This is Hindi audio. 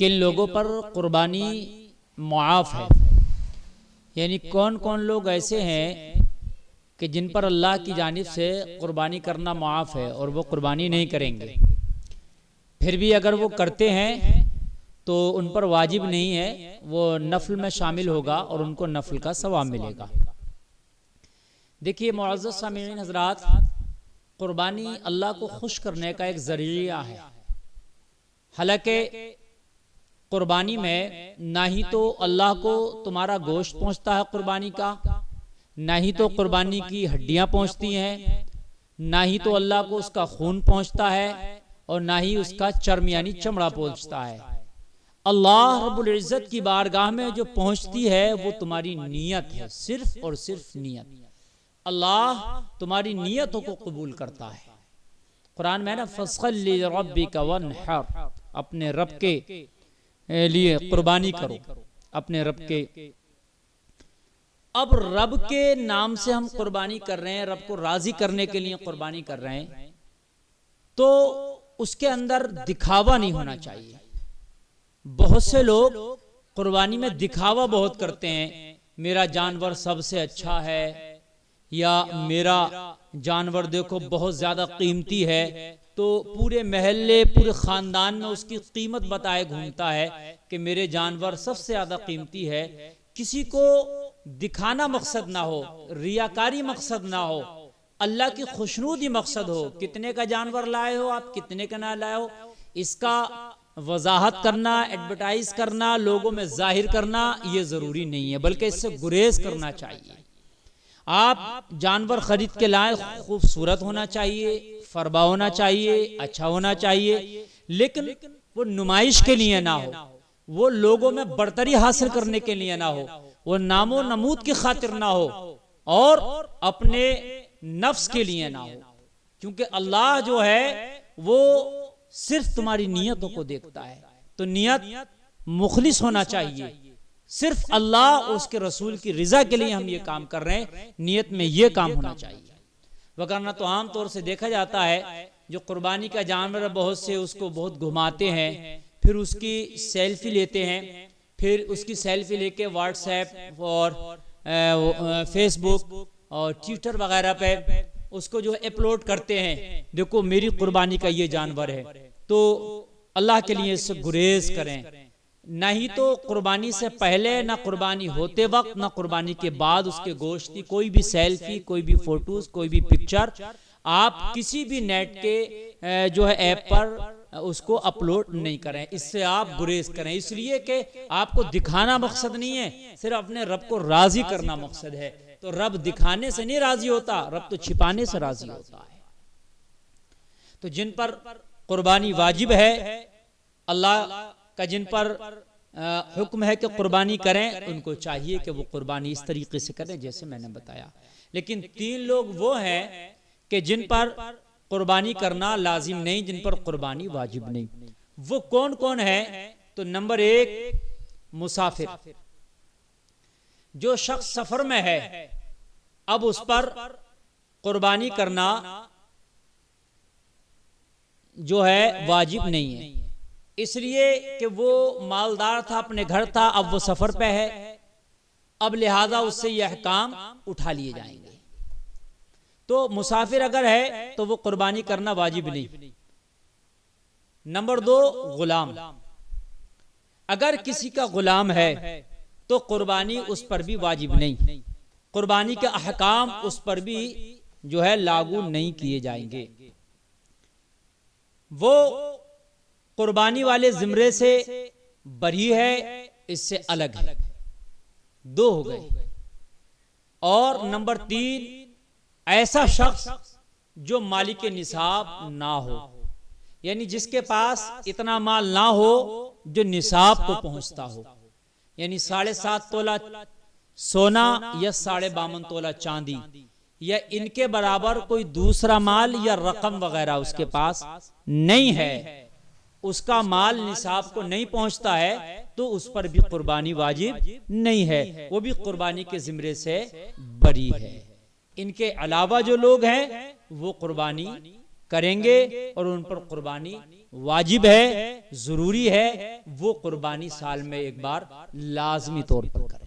किन लोगों पर कुर्बानी मुआफ़ है, यानी कौन कौन लोग ऐसे हैं कि जिन पर अल्लाह की जानिब से कुर्बानी करना मुआफ़ है और वो कुर्बानी नहीं करेंगे, फिर भी अगर वो करते हैं तो उन पर वाजिब नहीं है, वो नफल में शामिल होगा और उनको नफल का सवाब मिलेगा। देखिए मुअज़्ज़ज़ सामीईन हज़रात, कुर्बानी अल्लाह को खुश करने का एक ज़रिया है। हालांकि कुर्बानी में ना ही तो अल्लाह को तुम्हारा गोश्त पहुंचता है कुर्बानी का, ना ही तो कुर्बानी की हड्डियां पहुंचती हैं, ना ही तो अल्लाह को उसका खून पहुंचता है और ना ही उसका चर्म यानी चमड़ा पहुंचता है। अल्लाह रब्बुल इज़्ज़त की बारगाह में जो पहुंचती है वो तुम्हारी नीयत है, सिर्फ और सिर्फ नीयत। अल्लाह तुम्हारी नीयतों को कबूल करता है। कुरान में ना फस्सल्लि लिरब्बिका वन्हर, अपने रब के लिए कुर्बानी करो, अपने रब के। अब रब के नाम से हम कुर्बानी कर रहे हैं, रब को राजी करने के लिए कुर्बानी कर रहे हैं, तो उसके अंदर दिखावा नहीं होना चाहिए। बहुत से लोग कुर्बानी में दिखावा बहुत करते हैं, मेरा जानवर सबसे अच्छा है, या मेरा जानवर देखो बहुत ज्यादा कीमती है, तो पूरे महल्ले पूरे खानदान में उसकी कीमत बताए घूमता है कि मेरे जानवर सबसे ज्यादा कीमती है। किसी को दिखाना मकसद ना हो, रियाकारी मकसद ना हो, अल्लाह की खुशनूदी मकसद हो। कितने का जानवर लाए हो आप, कितने का ना लाए हो, इसका वजाहत करना, एडवर्टाइज करना, लोगों में जाहिर करना ये जरूरी नहीं है, बल्कि इससे गुरेज करना चाहिए। आप जानवर खरीद के लाए, खूबसूरत होना चाहिए, फरबा होना चाहिए, अच्छा होना चाहिए, लेकिन वो नुमाइश के लिए ना हो, वो लोगों में बढ़तरी हासिल करने के लिए ना हो, वो नामो नमूद की खातिर ना हो और अपने नफ्स के लिए ना हो। क्योंकि अल्लाह जो है वो सिर्फ तुम्हारी नियतों को देखता है। तो नियत मुखलिस होना चाहिए, सिर्फ अल्लाह और उसके रसूल की रिजा के लिए हम ये काम कर रहे हैं, नियत में ये काम होना चाहिए। वरना तो आम तौर से देखा जाता है जो कुर्बानी का जानवर बहुत से उसको बहुत घुमाते हैं, फिर उसकी सेल्फी लेते हैं, फिर उसकी सेल्फी लेके व्हाट्सएप और फेसबुक और ट्विटर वगैरह पे उसको जो अपलोड करते हैं, देखो मेरी कुर्बानी का ये जानवर है। तो अल्लाह के लिए इससे गुरेज करें, ना ही तो कुर्बानी से पहले, ना कुर्बानी होते वक्त, ना कुर्बानी के बाद उसके गोश्त की कोई भी सेल्फी, कोई भी फोटोज, कोई भी पिक्चर आप किसी भी नेट के जो है ऐप पर उसको अपलोड नहीं करें। इससे आप गुरेज करें, इसलिए कि आपको दिखाना मकसद नहीं है, सिर्फ अपने रब को राजी करना मकसद है। तो रब दिखाने से नहीं राजी होता, रब तो छिपाने से राजी होता है। तो जिन पर कुर्बानी वाजिब है, अल्लाह का जिन पर हुक्म है कि कुर्बानी करें, उनको चाहिए कि वो कुर्बानी इस तरीके से करें जैसे मैंने बताया। लेकिन 3 लोग वो हैं कि जिन पर कुर्बानी करना लाजिम नहीं, जिन पर कुर्बानी वाजिब नहीं। वो कौन कौन है? तो नंबर 1 मुसाफिर। जो शख्स सफर में है, अब उस पर कुर्बानी करना जो है वाजिब नहीं है, इसलिए कि वो मालदार था, अपने घर था, अब वो सफर पे है, अब लिहाजा उससे यह अहकाम उठा लिए जाएंगे। तो मुसाफिर अगर है तो वो कुर्बानी करना वाजिब नहीं। नंबर 2 गुलाम। अगर किसी का गुलाम है तो कुर्बानी उस पर भी वाजिब नहीं, कुर्बानी के अहकाम उस पर भी जो है लागू नहीं किए जाएंगे। वो कुर्बानी वाले जिम्रे से बरी है, इससे अलग है। 2 हो गए। और नंबर 3 ऐसा शख्स जो मालिक निसाब ना हो, यानी जिसके पास इतना माल ना हो जो निसाब को पहुंचता हो, यानी 7.5 तोला सोना या 52.5 तोला चांदी या इनके बराबर कोई दूसरा माल या रकम वगैरह उसके पास नहीं है, उसका माल निसाब को नहीं पहुंचता है, तो उस पर भी कुर्बानी वाजिब नहीं है, वो भी कुर्बानी के जिम्रे से बरी है। इनके अलावा जो लोग हैं वो कुर्बानी करेंगे और उन पर कुर्बानी वाजिब है, जरूरी है, वो कुर्बानी साल में एक बार लाजमी तौर पर करें।